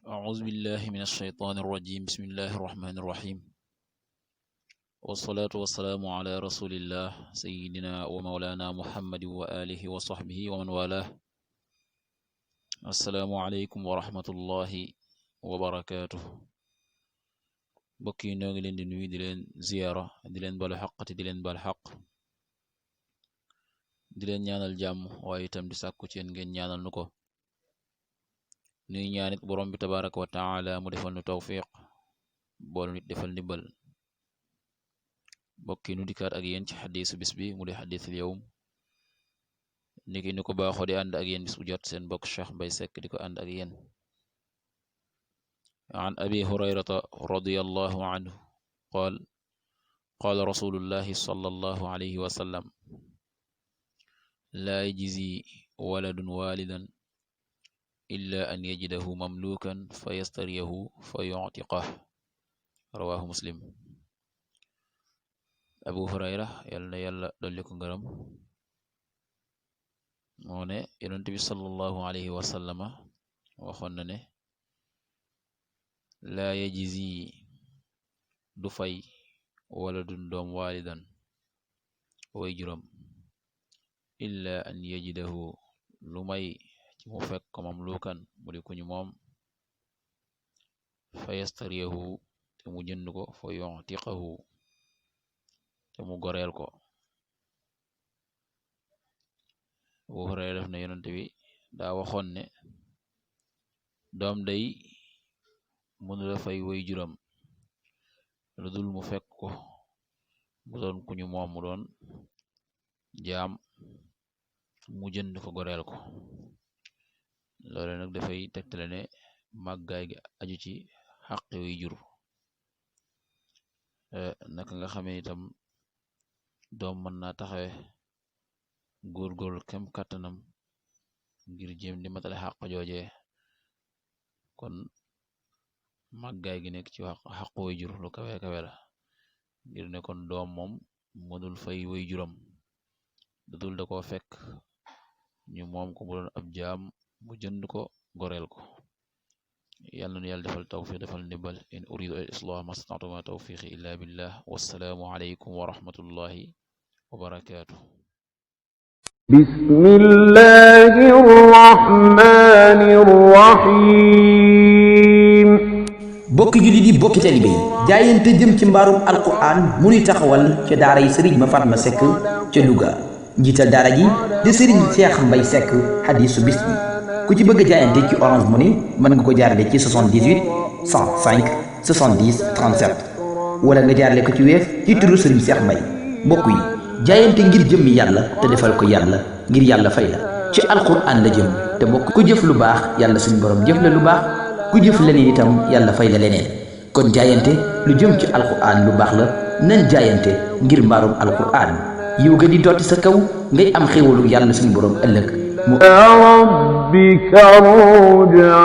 أعوذ بالله من الشيطان الرجيم بسم الله الرحمن الرحيم والصلاة والسلام على رسول الله سيدنا ومولانا محمد وآله وصحبه ومن والاه السلام عليكم ورحمة الله وبركاته بكي نوغي لين دي نوي دي لين زيارة دي لين بالو حق دي لين بال حق di leen ñaanal jàmm waaye itam di sàkku ci yéen ngeen ñaanal nu ko nuy ñaanit borom bi tabaraka wa taala mu defal nu tawfiq boolu nit defal ndimbal bokki nu dikkaat ak yéen ci xadiisu bis bi mu di xadiisul yawm niki ni ko baaxoo di ànd ak yéen bis bu jot seen bokk Cheikh Mbaye Seck di ko ànd ak yéen an abi hurayrata radiyallahu anhu qaala rasulullahi sallallahu alayhi wa sallam لا يجزي ولد والدا إلا أن يجده مملوكا فيستريه فيعتقه رواه مسلم أبو هريرة يلا دوليكو غرام موني يونتبي صلى الله عليه وسلم waxoon ne لا يجزي du fay waladun doom walidan way juróom illa an yajidahu lu may ci mu fekk ko mamlukan mu di kuñu moom fa yastariyahu te mu jënd ko fa yu'tiqahu te mu goreel ko Abu Hurayra def na yonent bi daa waxoon ne doom day mënu la fay way juram lu dul mu fekk ko mu doon kuñu moom mu doon jaam mu jënd ko goreel ko loolu nag dafay tegtale ne màggaay gi aju ci xaqi way jur naka nga xamee itam doom mën naa taxawe góorgóorlu kem kàttanam ngir jéem di matale xaq jooje kon màggaay gi nekk ci xaqu way jur lu kawe kawe la ngir ne kon doom moom mënul fay way juram dudul da ko fekk ñu moom ko mu doon ab jaam mu jënd ko goreel ko yàlla na yàlla defal tawfiq defal ndimbal in uridu al islah ma stata'tu ma tawfiqi illa billah wassalaamu alaykum wa rahmatullahi wa barakatuh bismillahir rahmanir rahim bokki jullit yi bokki taalibe yi jaayante jëm ci mbaarum alquran mu nuy taxawal ca daara yi sëriñ ma Fatma Seck ca Louga njiital daara ji di sëriñ Cheikh Mbaye Seck hadisu bis bi ku ci bëgg a jaayante ci Orange Money mën nga ko jaarale ci 78 105 70 37 wala nga jaarale ko ci Wave ci turu sëriñ Cheikh Mbaye mbokk yi jaayante ngir jëmmi yàlla te defal ko yàlla ngir yàlla fay la ci alquran la jëm te mbokk ku jëf lu baax yàlla suñu borom jëf la lu baax ku jëf leneen itam yàlla fay la leneen kon jaayante lu jëm ci alquran lu baax la nañ jaayante ngir mbaarum alquran yiw ga di dotti sa kaw ngay am xéwalu yàlla suñu borom ëllëg mu rabbika ruj'a